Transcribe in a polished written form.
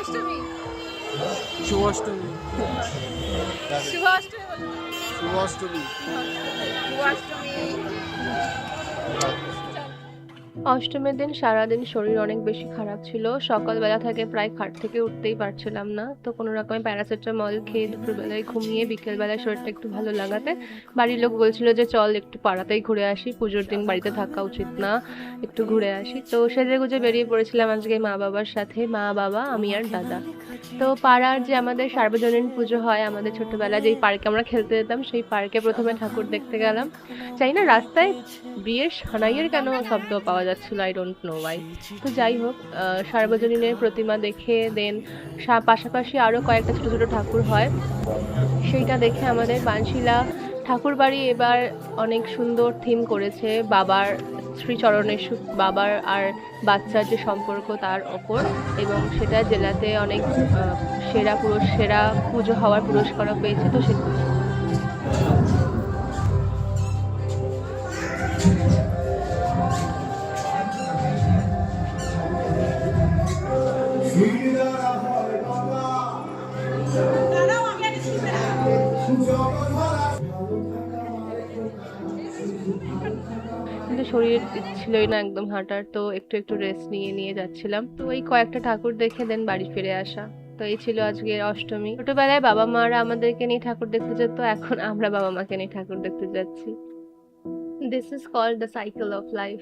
শুভাষ্টমী শুভাষ্টমী শুভাষ্টমী শুভাষ্টমী শুভাষ্টমী। অষ্টমীর দিন সারাদিন শরীর অনেক বেশি খারাপ ছিল। সকালবেলা থেকে প্রায় খাট থেকে উঠতেই পারছিলাম না, তো কোনো রকমে প্যারাসিটামল খেয়ে দুপুরবেলায় ঘুমিয়ে বিকেলবেলায় শরীরটা একটু ভালো লাগাতে বাড়ির লোক বলছিল যে চল একটু পাড়াতেই ঘুরে আসি, পুজোর দিন বাড়িতে থাকা উচিত না, একটু ঘুরে আসি। তো সেজে গুজে বেরিয়ে পড়েছিলাম আজকে মা বাবার সাথে, মা বাবা আমি আর দাদা। তো পাড়ার যে আমাদের সার্বজনীন পুজো হয় আমাদের ছোটবেলায় যেই পার্কে আমরা খেলতে যেতাম, সেই পার্কে প্রথমে ঠাকুর দেখতে গেলাম। চাই না রাস্তায় বিয়ের সানাইয়ের কেন শব্দ পাওয়া যাচ্ছিল, আই ডোন্ট নো ওয়াই। তো যাই হোক, সার্বজনীনের প্রতিমা দেখে দেন পাশাপাশি আরও কয়েকটা ছোটো ছোটো ঠাকুর হয়, সেইটা দেখে আমাদের বানশিলা ঠাকুর বাড়ি এবার অনেক সুন্দর থিম করেছে বাবার শ্রীচরণের বাবার আর বাচ্চার যে সম্পর্ক তার ওপর, এবং সেটা জেলাতে অনেক সেরা পুজো হওয়ার পুরস্কারও পেয়েছে। তো সে কিন্তু শরীর ছিলই না একদম হাঁটার, তো একটু একটু রেস্ট নিয়ে নিয়ে যাচ্ছিলাম। তো এই কয়েকটা ঠাকুর দেখে দেন বাড়ি ফিরে আসা। তো এই ছিল আজকের অষ্টমী। ছোটবেলায় বাবা মারা আমাদেরকে নিয়ে ঠাকুর দেখতে যেত, এখন আমরা বাবা মাকে নিয়ে ঠাকুর দেখতে যাচ্ছি। This is called the cycle of life.